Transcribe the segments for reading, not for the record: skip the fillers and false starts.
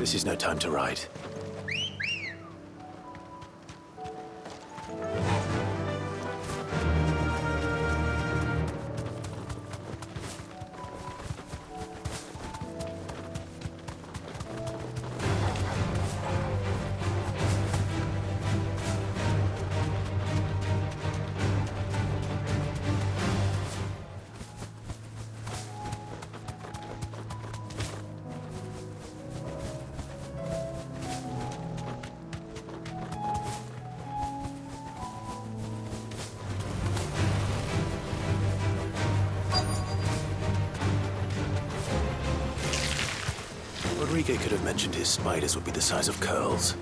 This is no time to ride. Rodrigo could have mentioned his spiders would be the size of curls.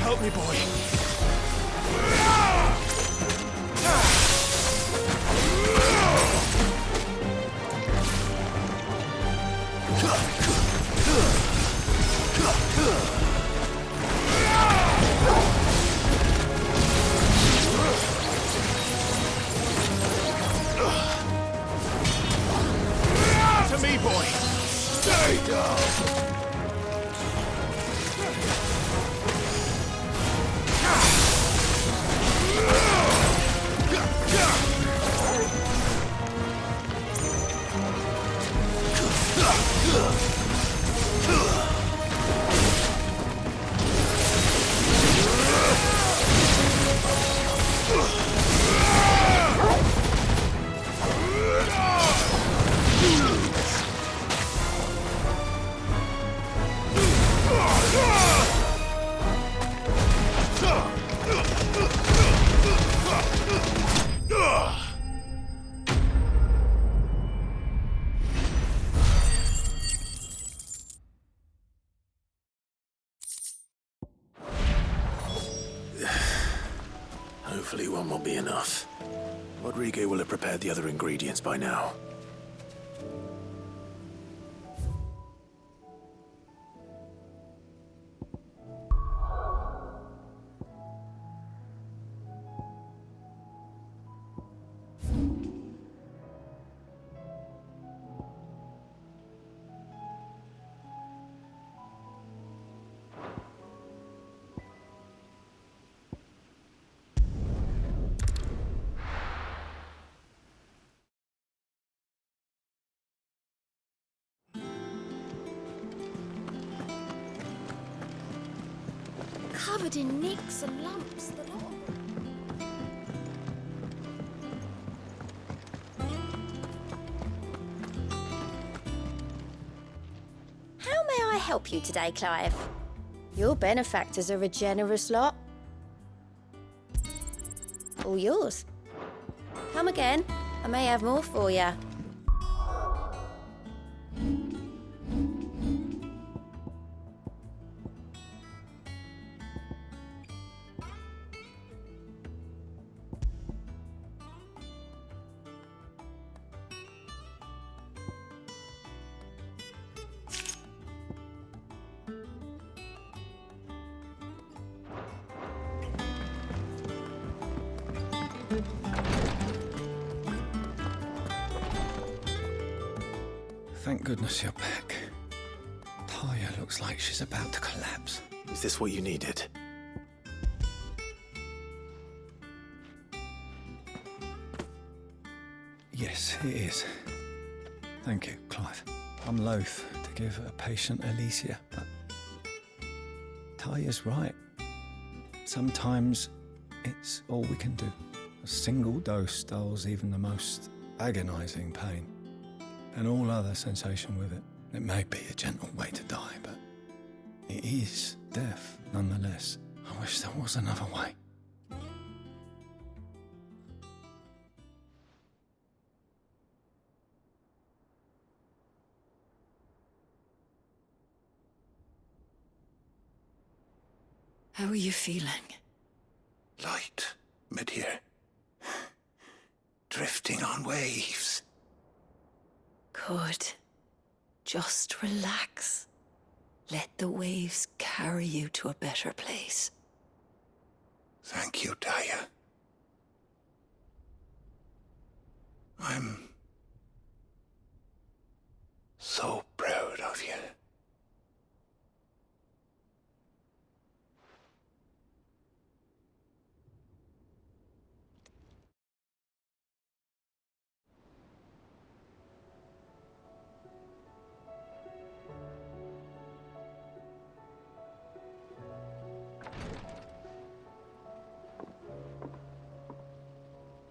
Help me, boy. To me, boy. Stay down. Hopefully one will be enough. Rodrigo will have prepared the other ingredients by now. Covered in nicks and lumps, the lot. How may I help you today, Clive? Your benefactors are a generous lot. All yours. Come again. I may have more for you. Thank goodness you're back. Taya looks like she's about to collapse. Is this what you needed? Yes, it is. Thank you, Clive. I'm loath to give a patient Alicia, but Taya's right. Sometimes it's all we can do. A single dose dulls even the most agonizing pain, and all other sensation with it. It may be a gentle way to die, but it is death nonetheless. I wish there was another way. How are you feeling? Light, mid-here. Drifting on waves. Good. Just relax. Let the waves carry you to a better place. Thank you, Daya. I'm so proud of you.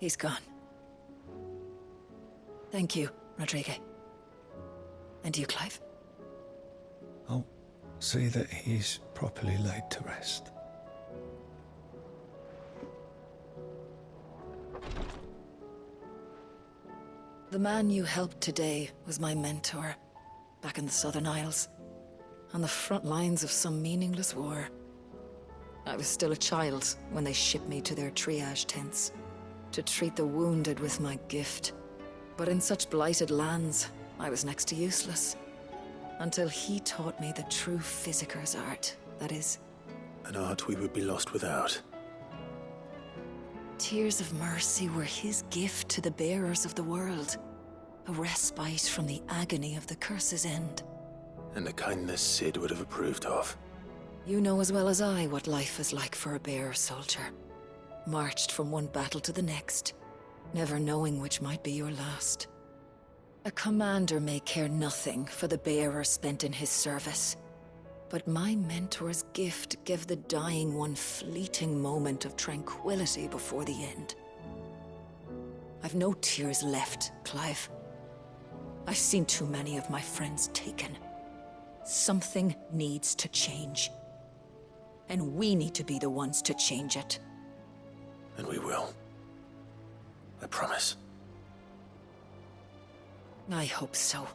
He's gone. Thank you, Rodrigue. And you, Clive? I'll see that he's properly laid to rest. The man you helped today was my mentor, back in the Southern Isles, on the front lines of some meaningless war. I was still a child when they shipped me to their triage tents, to treat the wounded with my gift. But in such blighted lands, I was next to useless. Until he taught me the true physicker's art, that is. An art we would be lost without. Tears of mercy were his gift to the bearers of the world. A respite from the agony of the curse's end. And a kindness Sid would have approved of. You know as well as I what life is like for a bearer soldier. Marched from one battle to the next, never knowing which might be your last. A commander may care nothing for the bearer spent in his service, but my mentor's gift gave the dying one fleeting moment of tranquility before the end. I've no tears left, Clive. I've seen too many of my friends taken. Something needs to change. And we need to be the ones to change it. And we will. I promise. I hope so.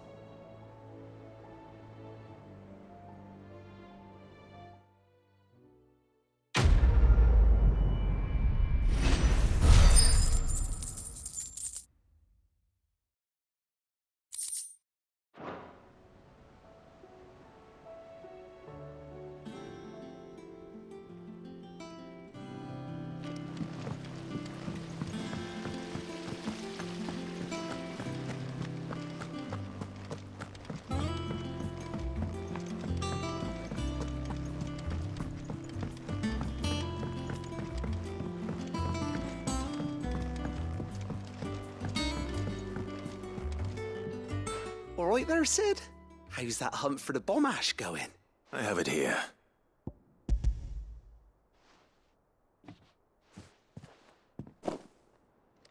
All right there, Sid? How's that hunt for the bomb ash going? I have it here.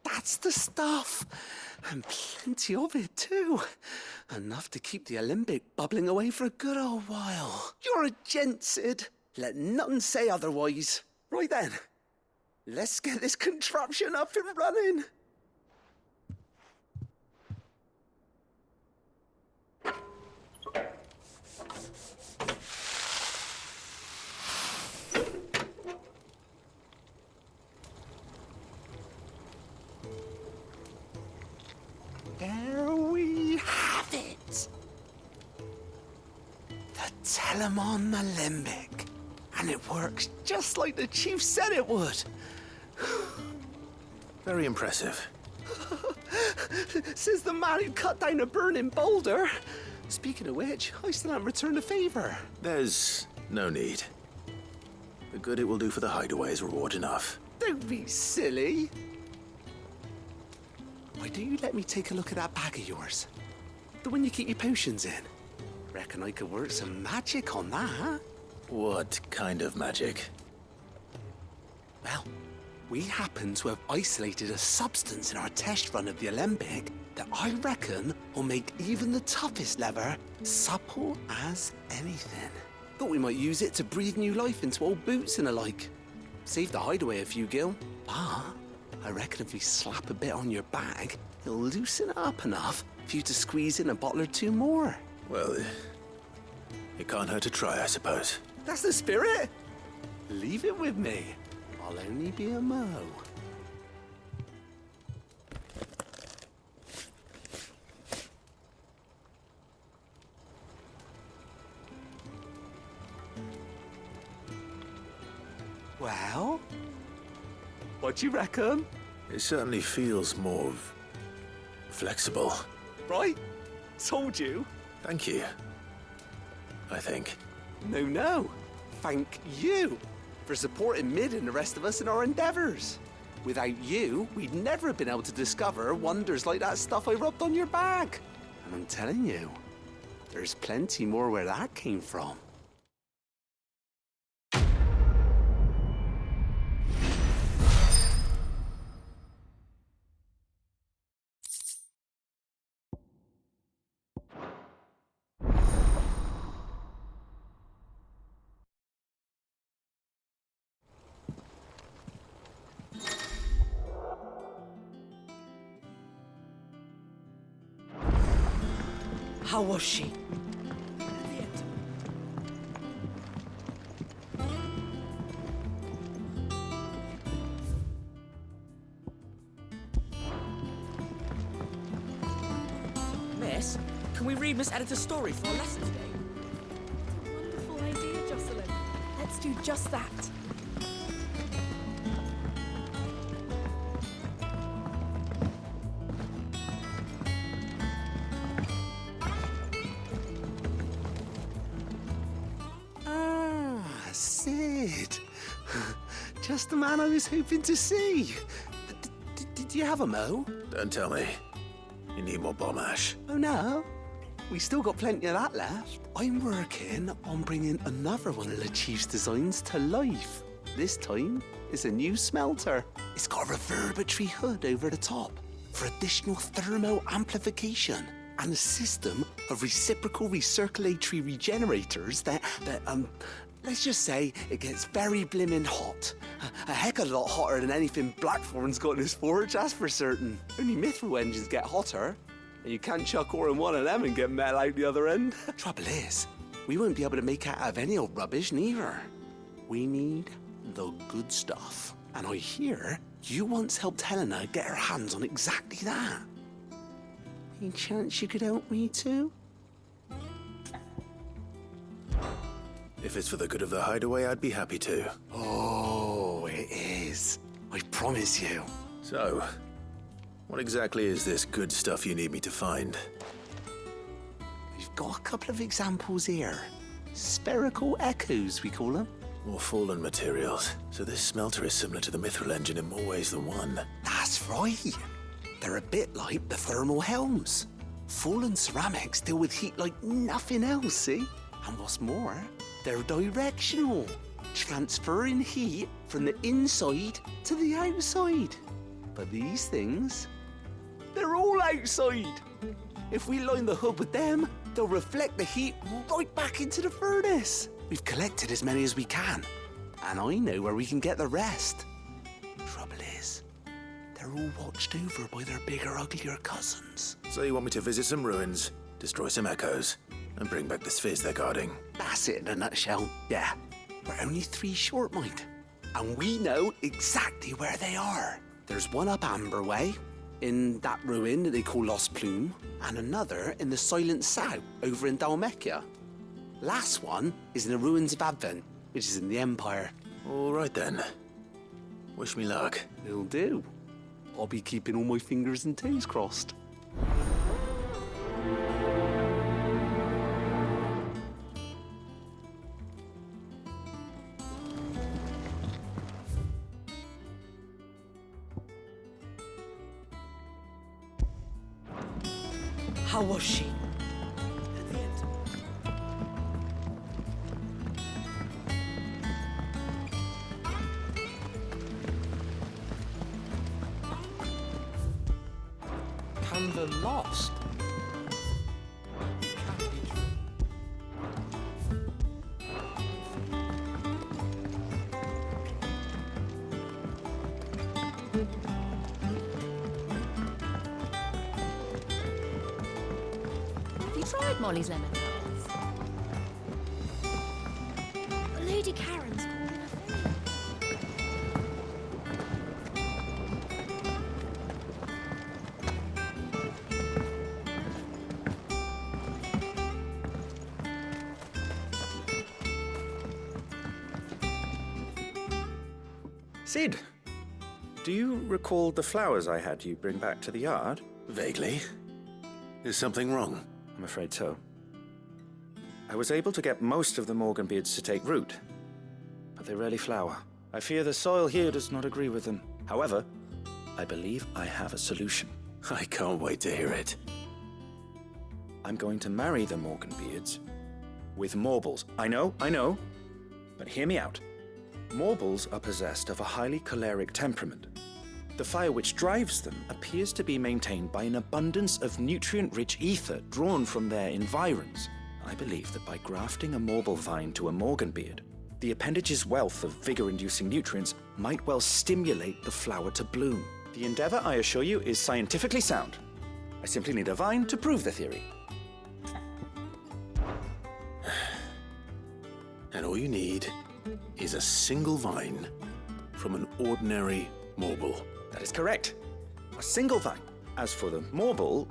That's the stuff. And plenty of it, too. Enough to keep the Olympic bubbling away for a good old while. You're a gent, Sid. Let nothing say otherwise. Right then, let's get this contraption up and running. There we have it. The Telemon Alembic. And it works just like the chief said it would. Very impressive. Says the man who cut down a burning boulder. Speaking of which, I still haven't returned the favor. There's no need. The good it will do for the hideaway is reward enough. Don't be silly. Why don't you let me take a look at that bag of yours? The one you keep your potions in. Reckon I could work some magic on that, huh? What kind of magic? Well, we happen to have isolated a substance in our test run of the Alembic that I reckon will make even the toughest leather supple as anything. Thought we might use it to breathe new life into old boots and the like. Save the hideaway a few gil, but I reckon if we slap a bit on your bag, it'll loosen it up enough for you to squeeze in a bottle or two more. Well, it can't hurt to try, I suppose. That's the spirit. Leave it with me. I'll only be a mo. Well, what do you reckon? It certainly feels more flexible. Right? Told you. Thank you. I think. No. Thank you for supporting Mid and the rest of us in our endeavors. Without you, we'd never have been able to discover wonders like that stuff I rubbed on your back. And I'm telling you, there's plenty more where that came from. How was she? Miss, can we read Miss Editor's story for our lesson today? Wonderful idea, Jocelyn. Let's do just that. Sid. Just the man I was hoping to see. Did you have a mo? Don't tell me. You need more bomb ash. Oh, no. We still got plenty of that left. I'm working on bringing another one of the Chief's designs to life. This time, it's a new smelter. It's got a reverberatory hood over the top for additional thermo amplification and a system of reciprocal recirculatory regenerators that let's just say it gets very blimmin' hot. A heck of a lot hotter than anything Blackthorn's got in his forge, that's for certain. Only mithril engines get hotter, and you can't chuck ore in one of them and get metal out the other end. Trouble is, we won't be able to make out of any old rubbish neither. We need the good stuff. And I hear you once helped Helena get her hands on exactly that. Any chance you could help me too? If it's for the good of the hideaway, I'd be happy to. Oh, it is. I promise you. So, what exactly is this good stuff you need me to find? We've got a couple of examples here. Spherical echoes, we call them. More fallen materials. So this smelter is similar to the mithril engine in more ways than one. That's right. They're a bit like the thermal helms. Fallen ceramics deal with heat like nothing else, see? And what's more, they're directional, transferring heat from the inside to the outside. But these things, they're all outside. If we line the hood with them, they'll reflect the heat right back into the furnace. We've collected as many as we can, and I know where we can get the rest. Trouble is, they're all watched over by their bigger, uglier cousins. So you want me to visit some ruins, destroy some echoes, and bring back the spheres they're guarding? That's it in a nutshell. Yeah, we're only 3 short, mate. And we know exactly where they are. There's one up Amber Way, in that ruin that they call Lost Plume, and another in the Silent South, over in Dalmekia. Last one is in the ruins of Advent, which is in the Empire. All right then. Wish me luck. It'll do. I'll be keeping all my fingers and toes crossed. How was she? Can the lost? Have you tried Molly's lemon tarts? Lady Karen's called in a very Sid, do you recall the flowers I had you bring back to the yard? Vaguely. Is something wrong? I'm afraid so. I was able to get most of the Morganbeards to take root, but they rarely flower. I fear the soil here does not agree with them. However, I believe I have a solution. I can't wait to hear it. I'm going to marry the Morganbeards with Morbles. I know, but hear me out. Morbles are possessed of a highly choleric temperament. The fire which drives them appears to be maintained by an abundance of nutrient-rich ether drawn from their environs. I believe that by grafting a Morble vine to a Morganbeard, the appendage's wealth of vigor-inducing nutrients might well stimulate the flower to bloom. The endeavor, I assure you, is scientifically sound. I simply need a vine to prove the theory. And all you need is a single vine from an ordinary Morble. That is correct. A single vine. As for the Morble,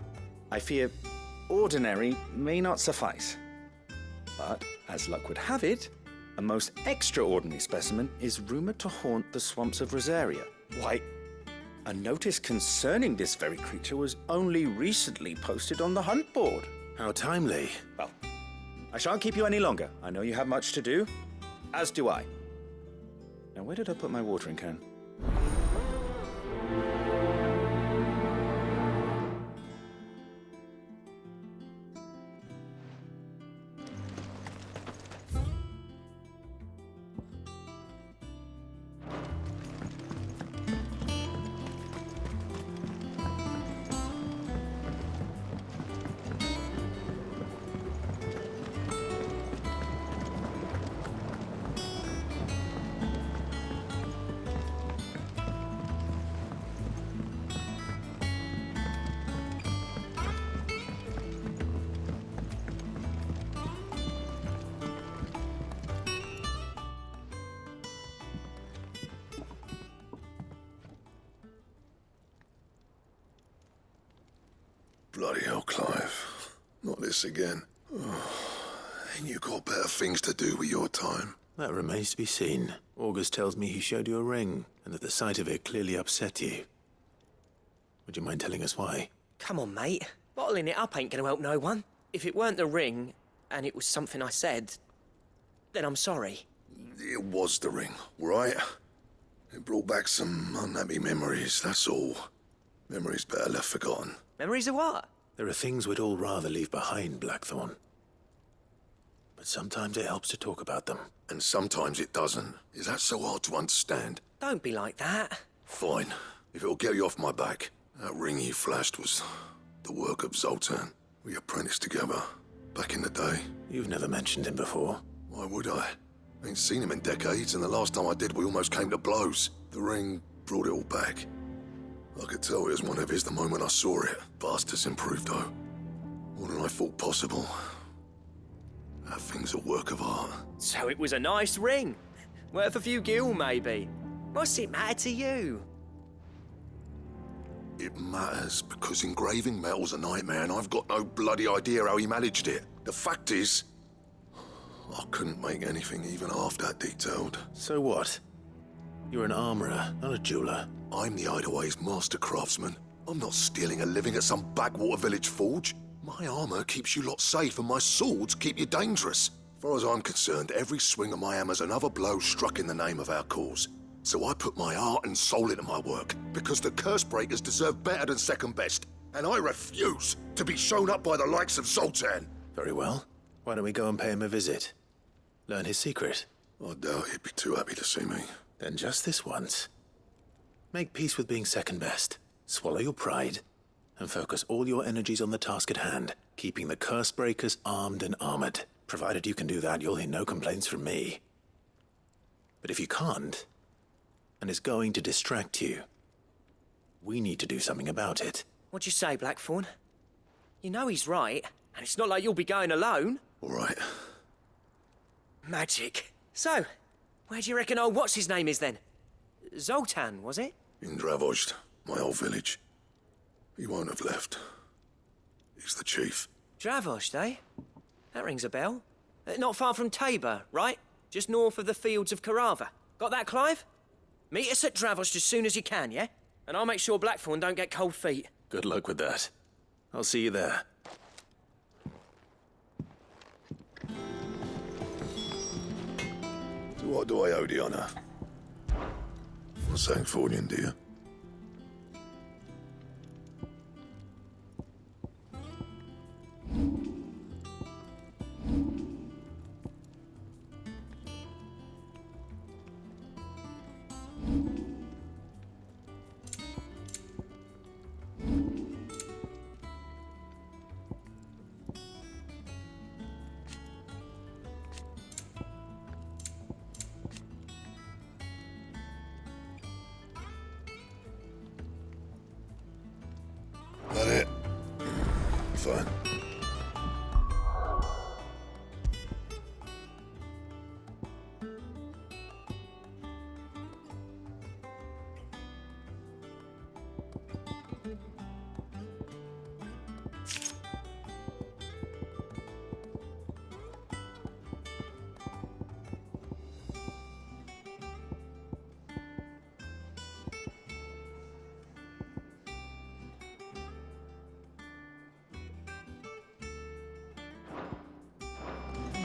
I fear ordinary may not suffice. But, as luck would have it, a most extraordinary specimen is rumored to haunt the swamps of Rosaria. Why, a notice concerning this very creature was only recently posted on the hunt board. How timely. Well, I shan't keep you any longer. I know you have much to do, as do I. Now, where did I put my watering can? Bloody hell, Clive. Not this again. Ain't you got better things to do with your time? That remains to be seen. August tells me he showed you a ring, and that the sight of it clearly upset you. Would you mind telling us why? Come on, mate. Bottling it up ain't gonna help no one. If it weren't the ring, and it was something I said, then I'm sorry. It was the ring, right? It brought back some unhappy memories, that's all. Memories better left forgotten. Memories of what? There are things we'd all rather leave behind, Blackthorn. But sometimes it helps to talk about them. And sometimes it doesn't. Is that so hard to understand? Don't be like that. Fine. If it'll get you off my back. That ring you flashed was the work of Zoltan. We apprenticed together, back in the day. You've never mentioned him before. Why would I? Ain't seen him in decades, and the last time I did, we almost came to blows. The ring brought it all back. I could tell it was one of his the moment I saw it. Bastard's improved, though. More than I thought possible. That thing's a work of art. So it was a nice ring. Worth a few gil, maybe. What's it matter to you? It matters because engraving metal's a nightmare and I've got no bloody idea how he managed it. The fact is, I couldn't make anything even half that detailed. So what? You're an armorer, not a jeweler. I'm the Idaway's master craftsman. I'm not stealing a living at some backwater village forge. My armor keeps you lot safe and my swords keep you dangerous. As far as I'm concerned, every swing of my hammer's another blow struck in the name of our cause. So I put my heart and soul into my work, because the curse breakers deserve better than second best. And I refuse to be shown up by the likes of Zoltan. Very well. Why don't we go and pay him a visit? Learn his secret. I doubt he'd be too happy to see me. Then just this once. Make peace with being second best. Swallow your pride. And focus all your energies on the task at hand, keeping the curse breakers armed and armored. Provided you can do that, you'll hear no complaints from me. But if you can't, and it's going to distract you, we need to do something about it. What'd you say, Blackthorn? You know he's right, and it's not like you'll be going alone. All right. Magic. So, where do you reckon old what's-his-name is then? Zoltan, was it? In Dravozd, my old village. He won't have left. He's the chief. Dravozd, eh? That rings a bell. Not far from Tabor, right? Just north of the fields of Carava. Got that, Clive? Meet us at Dravost as soon as you can, yeah? And I'll make sure Blackthorn don't get cold feet. Good luck with that. I'll see you there. So what do I owe the honour? What's saying Fornian, dear? That it? Fine.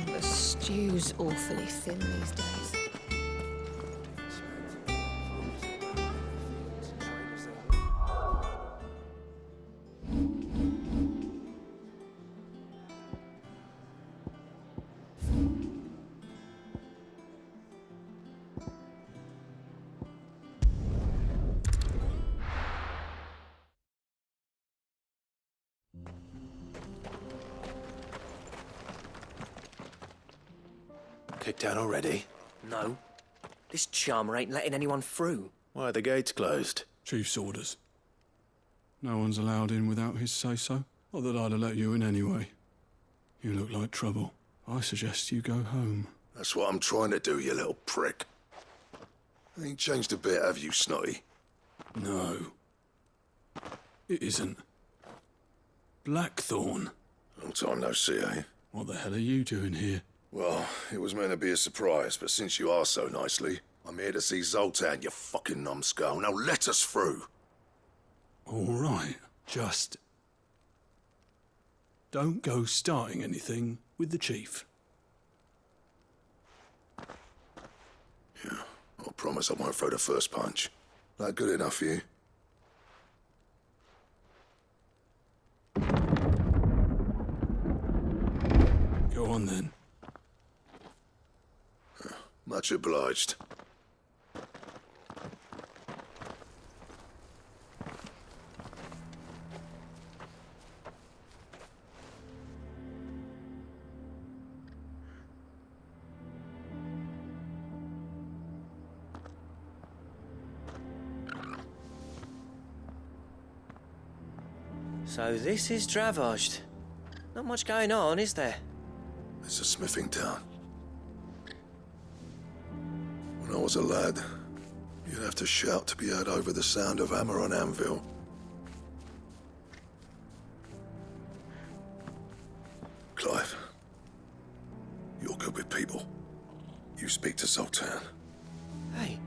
The stew's awfully thin these days. Kicked out already? No. This charmer ain't letting anyone through. Why are the gates closed? Chief's orders. No one's allowed in without his say-so. Not that I'd have let you in anyway. You look like trouble. I suggest you go home. That's what I'm trying to do, you little prick. Ain't changed a bit, have you, Snotty? No. It isn't. Blackthorn. Long time no see, eh? What the hell are you doing here? Well, it was meant to be a surprise, but since you are so nicely, I'm here to see Zoltan, you fucking numbskull. Now let us through. All right. Just... don't go starting anything with the chief. Yeah, I promise I won't throw the first punch. That good enough for you? Go on then. Much obliged. So this is Dravost. Not much going on, is there? It's a smithing town. When I was a lad, you'd have to shout to be heard over the sound of hammer on anvil. Clive, you're good with people. You speak to Zoltan. Hey,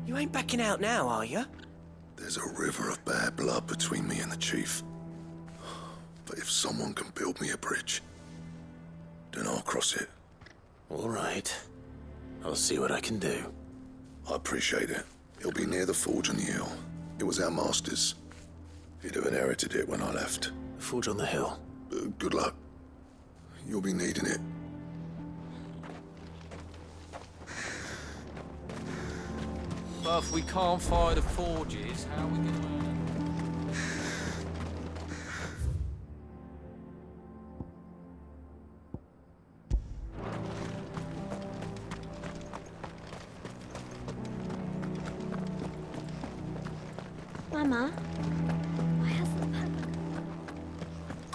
you ain't backing out now, are you? There's a river of bad blood between me and the chief. But if someone can build me a bridge, then I'll cross it. All right. I'll see what I can do. I appreciate it. It'll be near the forge on the hill. It was our master's. He'd have inherited it when I left. The forge on the hill. Good luck. You'll be needing it. But if we can't fire the forges, how are we going to... Mama, why hasn't Papa...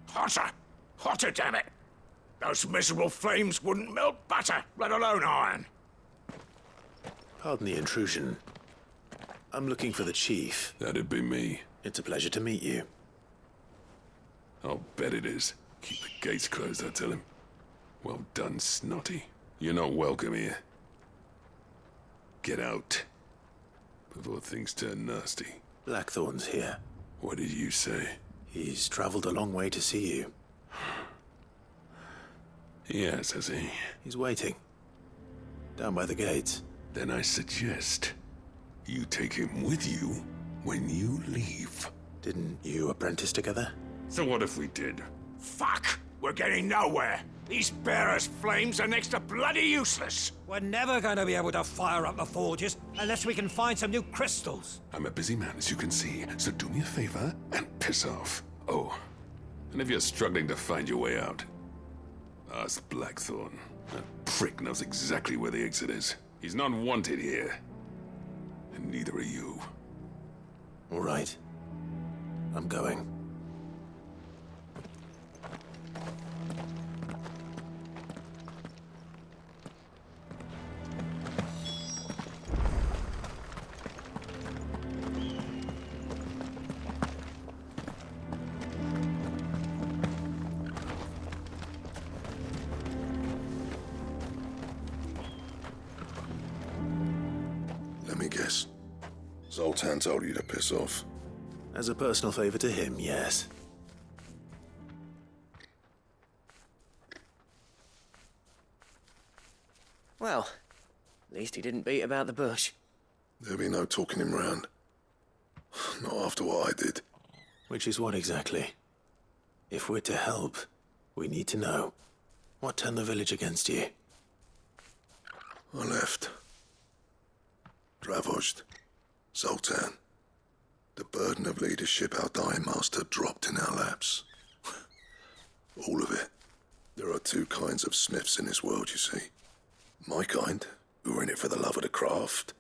Hotter! Hotter, damn it! Those miserable flames wouldn't melt butter, let alone iron. Pardon the intrusion. I'm looking for the chief. That'd be me. It's a pleasure to meet you. I'll bet it is. Keep the gates closed, I tell him. Well done, Snotty. You're not welcome here. Get out. Before things turn nasty. Blackthorn's here. What did you say? He's traveled a long way to see you. Yes, has he? He's waiting. Down by the gates. Then I suggest you take him with you when you leave. Didn't you apprentice together? So what if we did? Fuck! We're getting nowhere. These bearers' flames are next to bloody useless. We're never going to be able to fire up the forges unless we can find some new crystals. I'm a busy man, as you can see, so do me a favor and piss off. Oh, and if you're struggling to find your way out, ask Blackthorn. That prick knows exactly where the exit is. He's not wanted here. And neither are you. All right. I'm going. Let me guess. Zoltan told you to piss off. As a personal favor to him, yes. Well, at least he didn't beat about the bush. There'll be no talking him round. Not after what I did. Which is what exactly? If we're to help, we need to know. What turned the village against you? I left. Dravojd. Zoltan. The burden of leadership our dying master dropped in our laps. All of it. There are two kinds of smiths in this world, you see. My kind, who are in it for the love of the craft,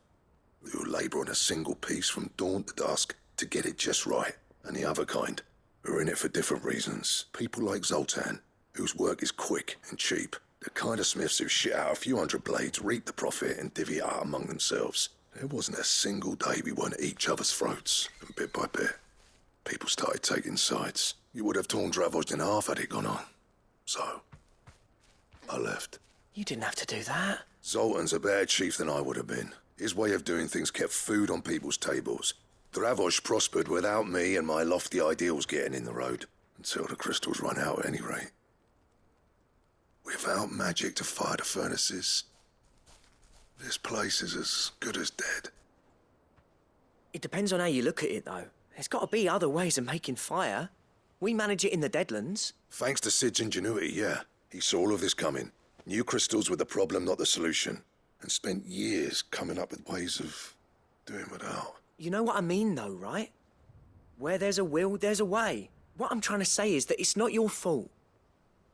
who labour on a single piece from dawn to dusk to get it just right. And the other kind, who are in it for different reasons. People like Zoltan, whose work is quick and cheap. The kind of smiths who shit out a few hundred blades, reap the profit, and divvy it out among themselves. There wasn't a single day we weren't at each other's throats, and bit by bit, people started taking sides. You would have torn Dravojd in half had it gone on. So, I left. You didn't have to do that. Zoltan's a better chief than I would have been. His way of doing things kept food on people's tables. Dravojd prospered without me and my lofty ideals getting in the road. Until the crystals run out at any rate. Without magic to fire the furnaces, this place is as good as dead. It depends on how you look at it, though. There's got to be other ways of making fire. We manage it in the Deadlands. Thanks to Sid's ingenuity, yeah. He saw all of this coming. Knew crystals were the problem, not the solution. And spent years coming up with ways of doing without. You know what I mean, though, right? Where there's a will, there's a way. What I'm trying to say is that it's not your fault.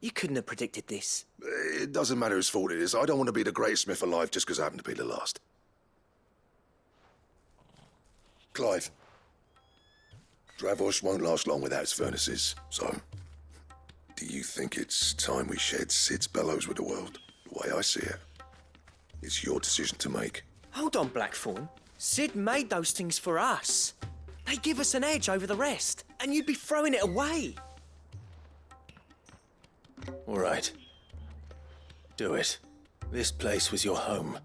You couldn't have predicted this. It doesn't matter whose fault it is. I don't want to be the greatest smith alive just because I happen to be the last. Clive. Dravojd won't last long without its furnaces, so... Do you think it's time we shared Sid's bellows with the world? The way I see it. It's your decision to make. Hold on, Blackthorn. Sid made those things for us. They give us an edge over the rest, and you'd be throwing it away. All right. Do it. This place was your home.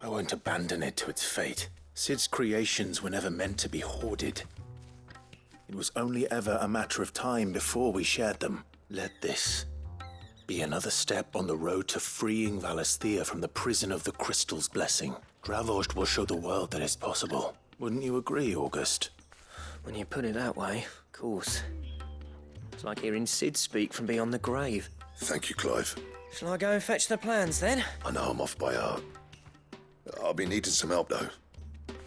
I won't abandon it to its fate. Sid's creations were never meant to be hoarded. It was only ever a matter of time before we shared them. Let this be another step on the road to freeing Valisthea from the prison of the Crystal's blessing. Dravojd will show the world that it's possible. Wouldn't you agree, August? When you put it that way, of course. It's like hearing Sid speak from beyond the grave. Thank you, Clive. Shall I go and fetch the plans, then? I know I'm off by heart. I'll be needing some help, though.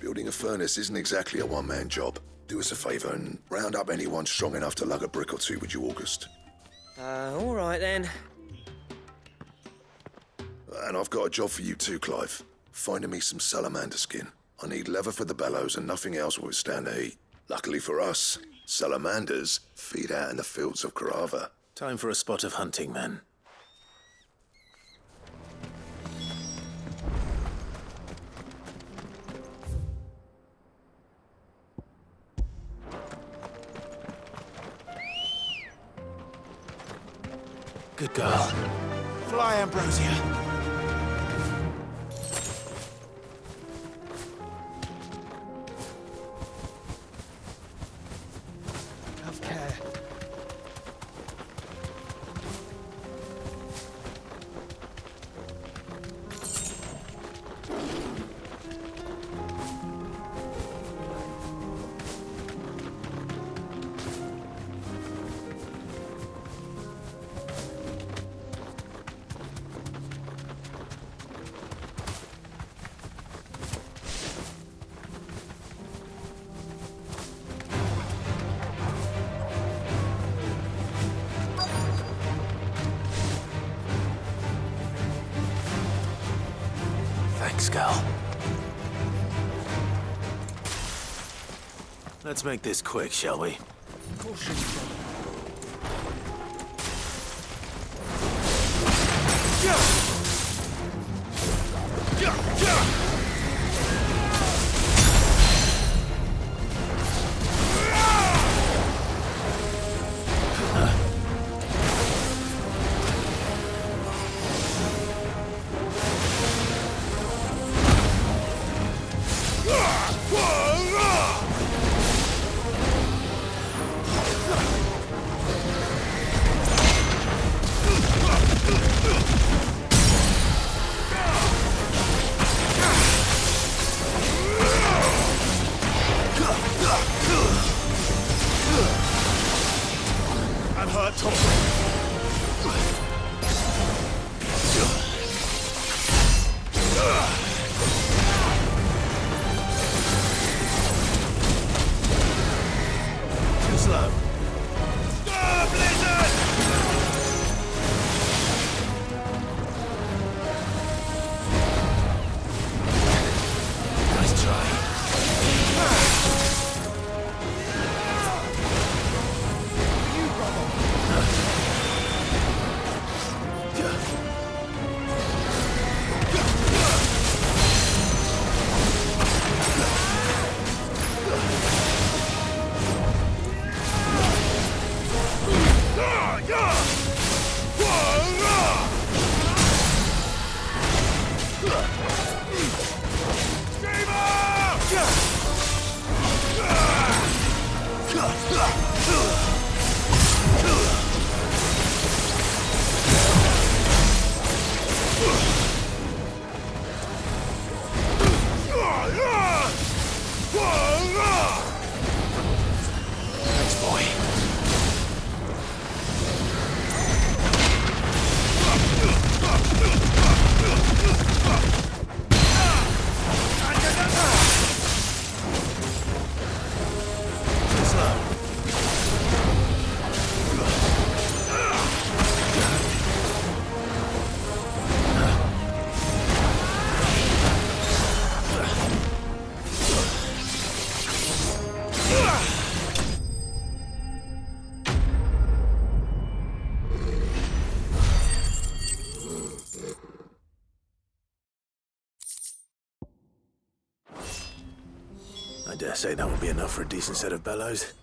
Building a furnace isn't exactly a one-man job. Do us a favour and round up anyone strong enough to lug a brick or two, would you, August? All right, then. And I've got a job for you too, Clive. Finding me some salamander skin. I need leather for the bellows and nothing else will withstand the heat. Luckily for us, salamanders feed out in the fields of Karava. Time for a spot of hunting, then. Good girl. Fly, Ambrosia. Have care. Thanks, Gal. Let's make this quick, shall we? I'm hurt, Tom. Too slow. Nice try. Thanks, boy. Too slow. I dare say that will be enough for a decent set of bellows.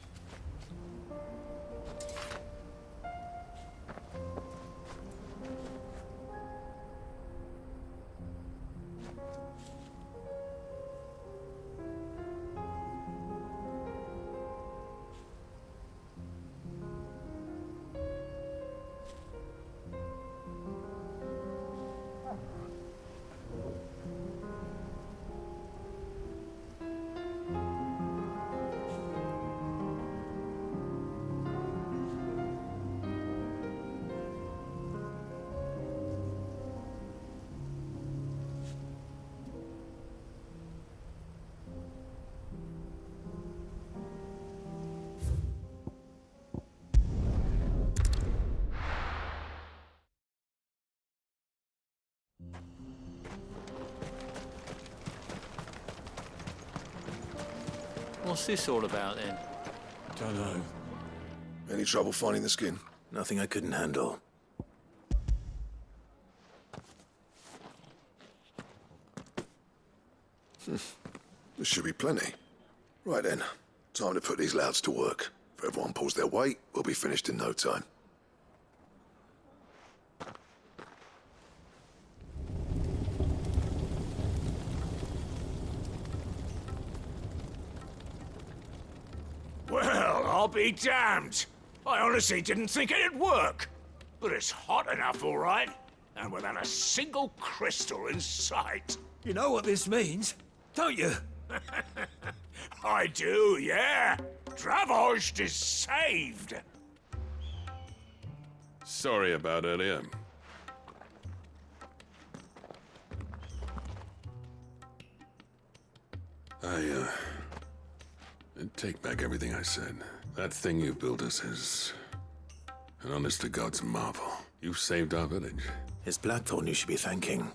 What's this all about then? Don't know. Any trouble finding the skin? Nothing I couldn't handle. There should be plenty. Right then, time to put these louds to work. If everyone pulls their weight, we'll be finished in no time. I'll be damned. I honestly didn't think it'd work. But it's hot enough, all right. And without a single crystal in sight. You know what this means, don't you? I do, yeah. Dravost is saved. Sorry about earlier. I take back everything I said. That thing you built us is an honest-to-God's marvel. You saved our village. It's Blackthorn you should be thanking.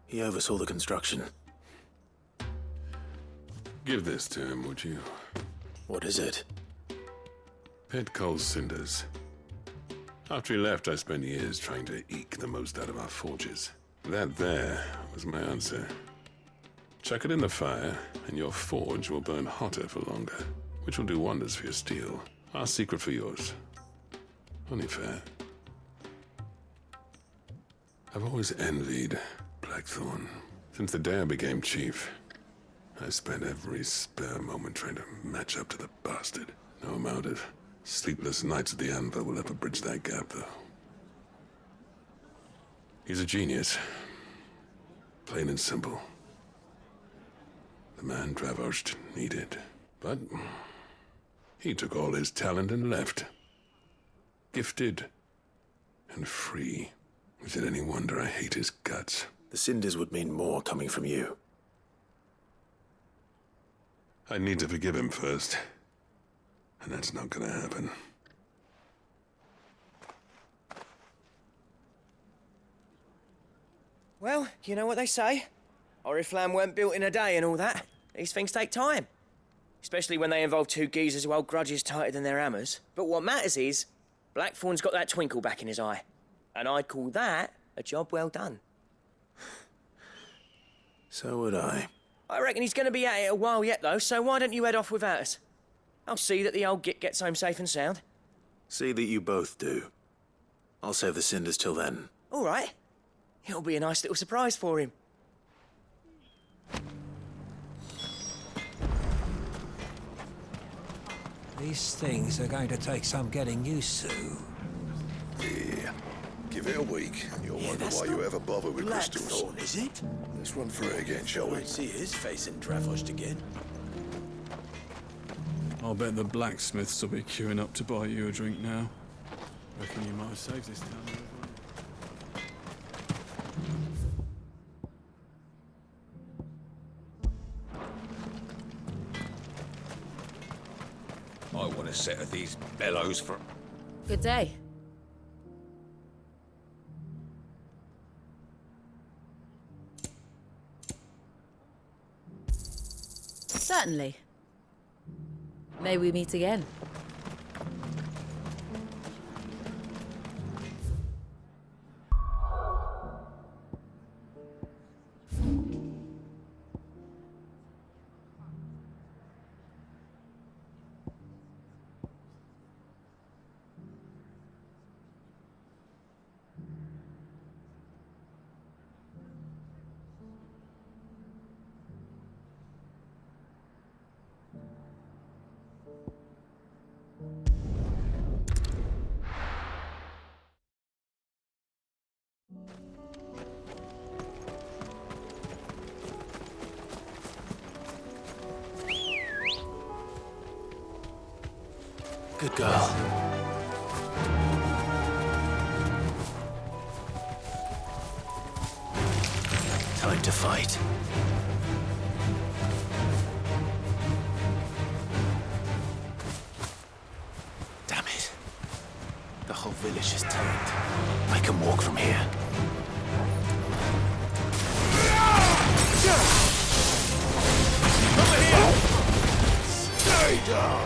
He oversaw the construction. Give this to him, would you? What is it? Pit coal cinders. After he left, I spent years trying to eke the most out of our forges. That there was my answer. Chuck it in the fire, and your forge will burn hotter for longer, which will do wonders for your steel. Our secret for yours. Only fair. I've always envied Blackthorn. Since the day I became chief, I spent every spare moment trying to match up to the bastard. No amount of sleepless nights at the anvil will ever bridge that gap, though. He's a genius. Plain and simple. The man Dravost needed. But he took all his talent and left. Gifted and free. Is it any wonder I hate his guts? The cinders would mean more coming from you. I need to forgive him first. And that's not gonna happen. Well, you know what they say. Oriflamme weren't built in a day and all that. These things take time. Especially when they involve two geezers who hold grudges tighter than their hammers. But what matters is, Blackthorn's got that twinkle back in his eye. And I'd call that a job well done. So would I. I reckon he's going to be at it a while yet, though, so why don't you head off without us? I'll see that the old git gets home safe and sound. See that you both do. I'll save the cinders till then. All right. It'll be a nice little surprise for him. These things are going to take some getting used to. Yeah. Give it a week, and you'll wonder why you ever bother with crystals. Blackthorn, is it? Let's run through it again, shall we? Won't see his face in Dravost again. I'll bet the blacksmiths will be queuing up to buy you a drink now. Reckon you might have saved this town. I want a set of these bellows for... Good day. Certainly. May we meet again. Good girl. Time to fight. Damn it. The whole village is turned. I can walk from here. Over here! Stay down!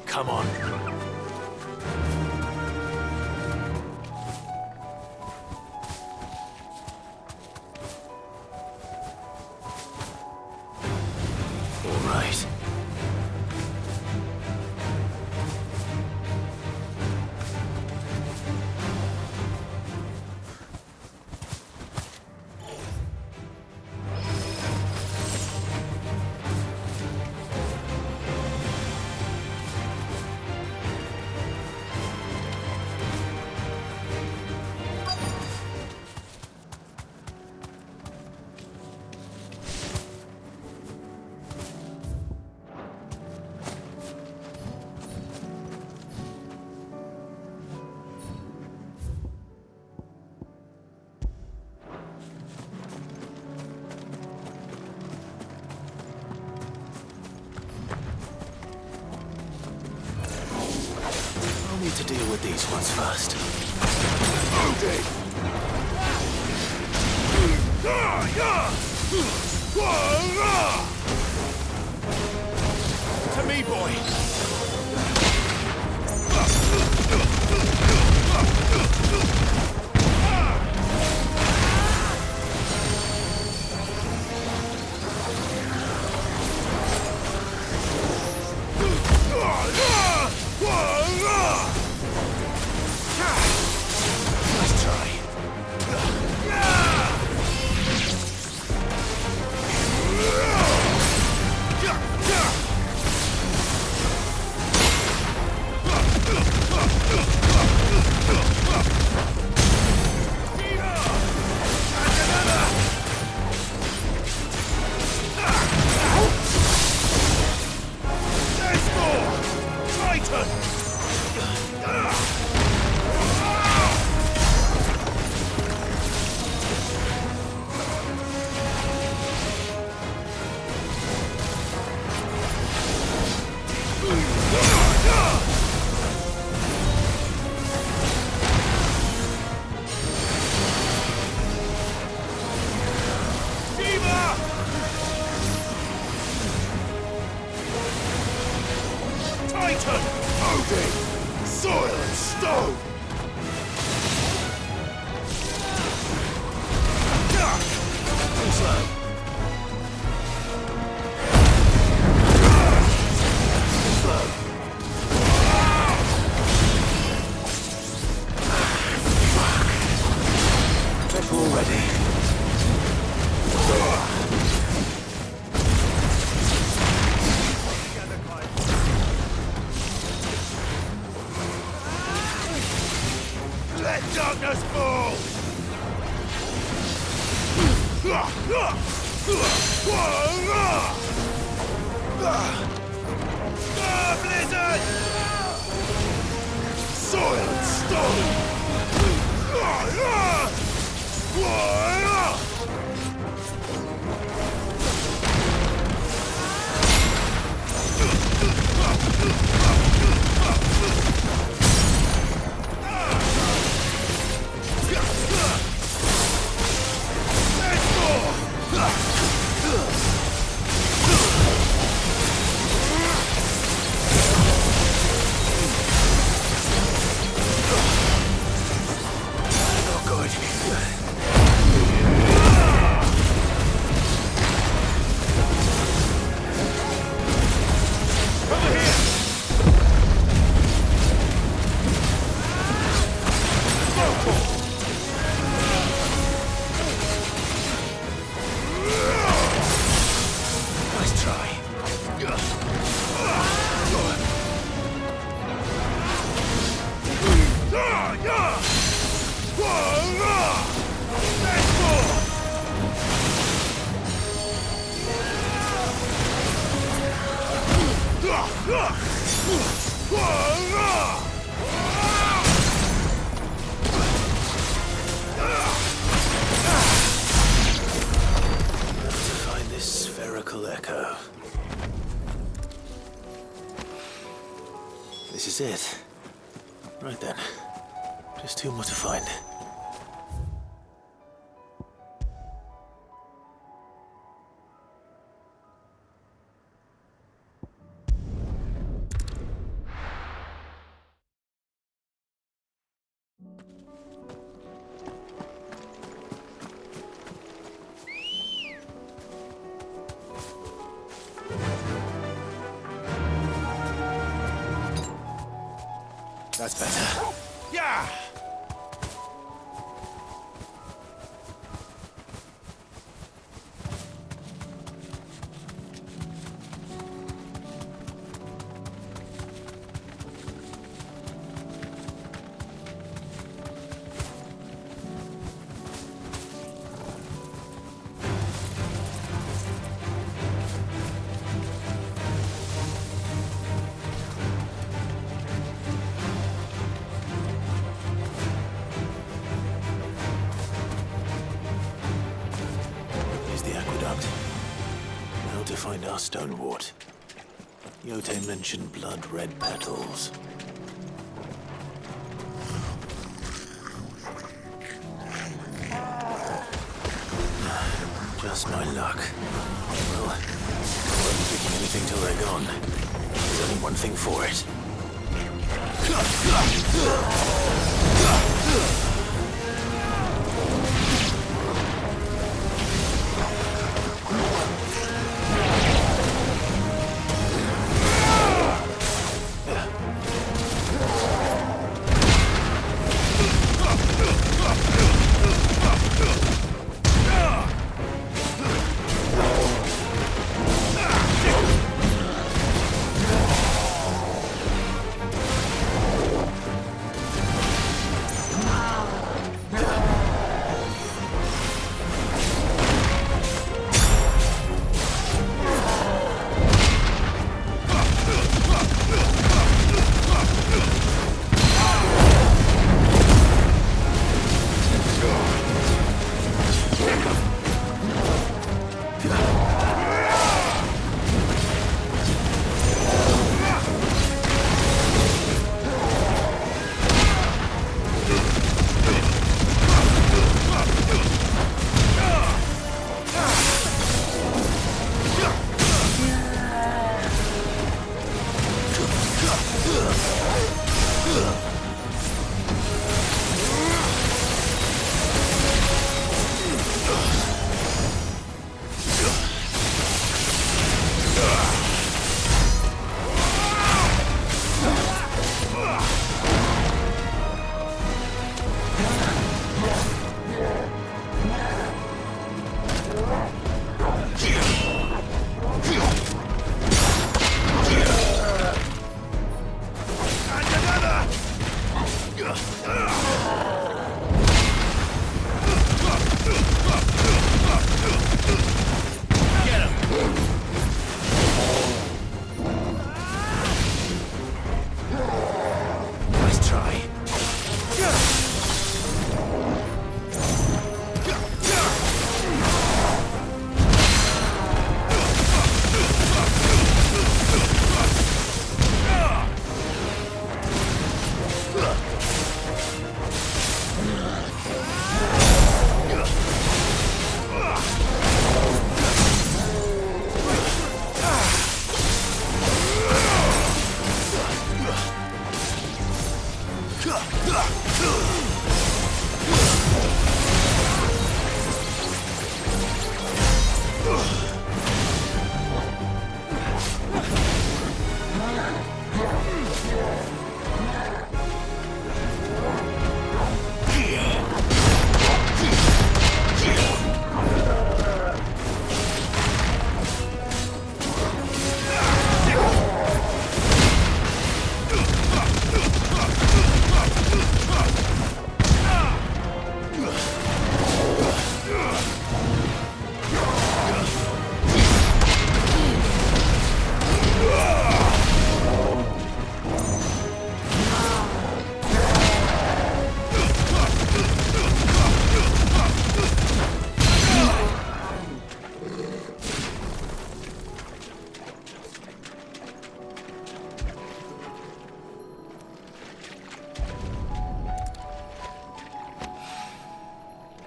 Come on. All right. I'll need to deal with these ones first. To me, boy! Nice try. Titan! Odin! Soil and stone! Too slow. Too slow. Petrol ready. Let darkness fall! Blizzard! Soil and stone! Not good. Nice try. To find this spherical echo. This is it. Right then. Just two more to find. That's better. Yeah! Here's the aqueduct. Now to find our stonewort. Yote mentioned blood-red petals. Just my luck. Well, I won't be picking anything till they're gone. There's only one thing for it.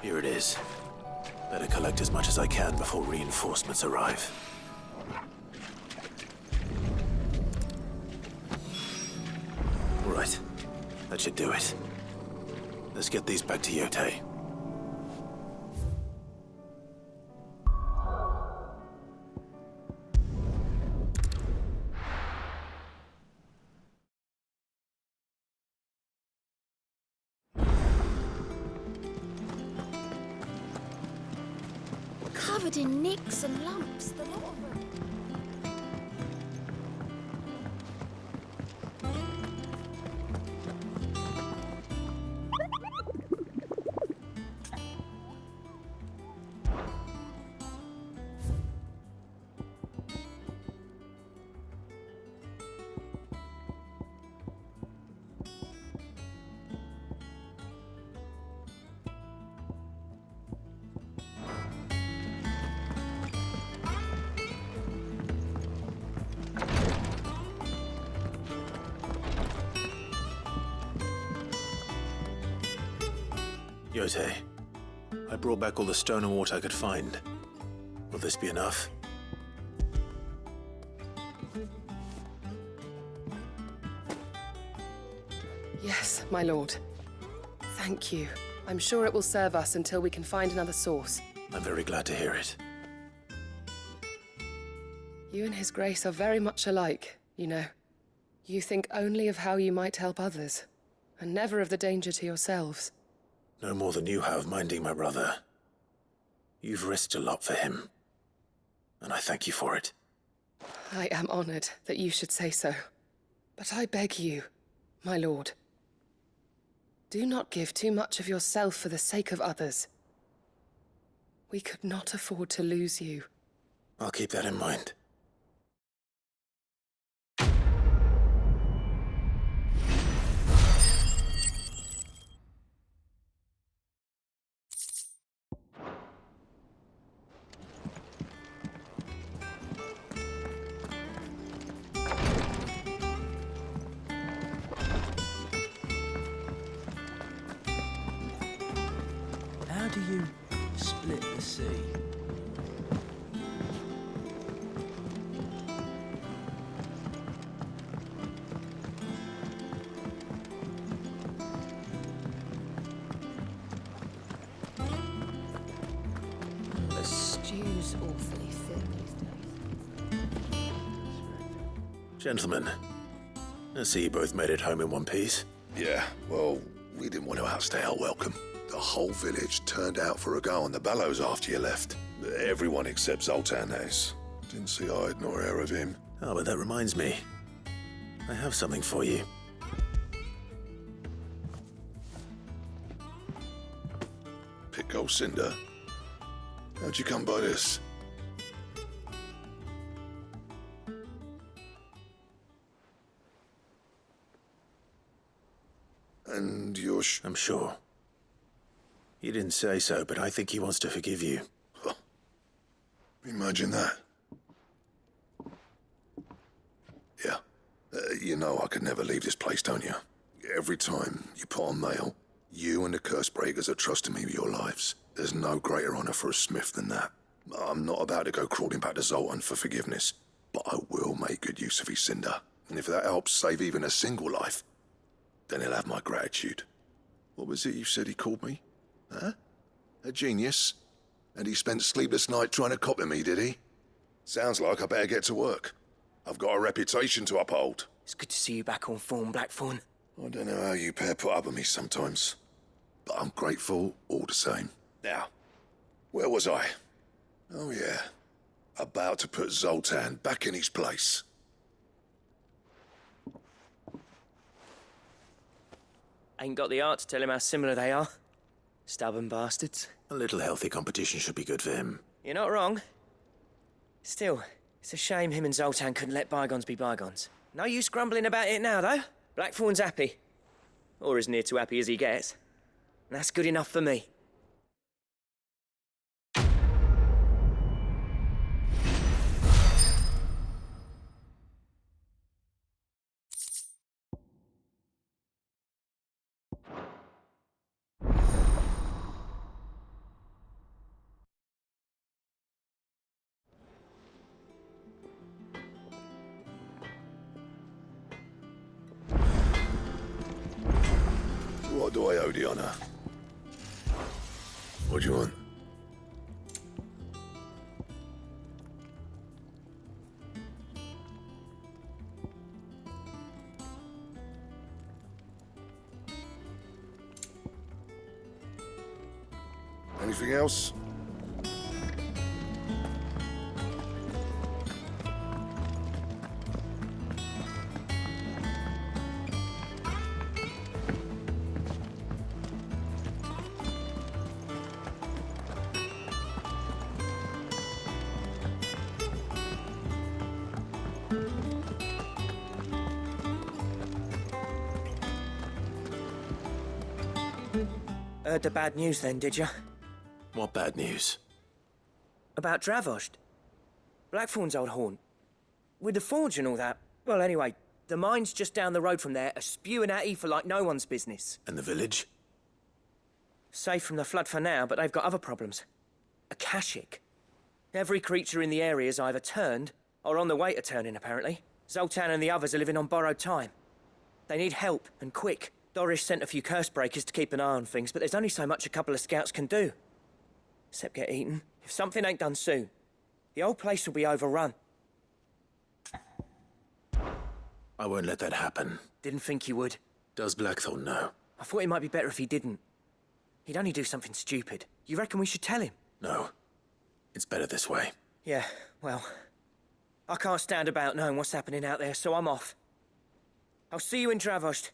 Here it is. Better collect as much as I can before reinforcements arrive. Right. That should do it. Let's get these back to Yote. covered in nicks and lumps, the lot of them. Yote, I brought back all the stone and water I could find. Will this be enough? Yes, my lord. Thank you. I'm sure it will serve us until we can find another source. I'm very glad to hear it. You and His Grace are very much alike, you know. You think only of how you might help others, and never of the danger to yourselves. No more than you have minding my brother. You've risked a lot for him, and I thank you for it. I am honored that you should say so. But I beg you, my lord, do not give too much of yourself for the sake of others. We could not afford to lose you. I'll keep that in mind. How do you split the sea? The stew's awfully thin these days. Gentlemen, I see you both made it home in one piece. Yeah, well, we didn't want to outstay our welcome. The whole village turned out for a go on the bellows after you left. Everyone except Zoltan has. Didn't see hide nor hair of him. Oh, but that reminds me. I have something for you. Pickle Cinder. How'd you come by this? And you're I'm sure. You didn't say so, but I think he wants to forgive you. Huh. Imagine that. Yeah. You know I could never leave this place, don't you? Every time you put on mail, you and the curse breakers are trusting me with your lives. There's no greater honor for a smith than that. I'm not about to go crawling back to Zoltan for forgiveness, but I will make good use of his cinder. And if that helps save even a single life, then he'll have my gratitude. What was it you said he called me? Huh? A genius? And he spent sleepless night trying to copy me, did he? Sounds like I better get to work. I've got a reputation to uphold. It's good to see you back on form, Blackthorn. I don't know how you pair put up with me sometimes, but I'm grateful all the same. Now, where was I? Oh yeah, about to put Zoltan back in his place. Ain't got the art to tell him how similar they are. Stubborn bastards. A little healthy competition should be good for him. You're not wrong. Still, it's a shame him and Zoltan couldn't let bygones be bygones. No use grumbling about it now, though. Blackthorn's happy. Or as near to happy as he gets. And that's good enough for me. What do I owe the honor? What do you want? Anything else? Heard the bad news then, did you? What bad news? About Dravost. Blackthorn's old haunt. With the forge and all that. Well, anyway, the mines just down the road from there are spewing at Aoife like no one's business. And the village? Safe from the flood for now, but they've got other problems. Akashic. Every creature in the area is either turned or on the way to turning, apparently. Zoltan and the others are living on borrowed time. They need help, and quick. Doris sent a few curse breakers to keep an eye on things, but there's only so much a couple of scouts can do. Except get eaten. If something ain't done soon, the old place will be overrun. I won't let that happen. Didn't think you would. Does Blackthorn know? I thought it might be better if he didn't. He'd only do something stupid. You reckon we should tell him? No. It's better this way. Yeah, well, I can't stand about knowing what's happening out there, so I'm off. I'll see you in Dravost.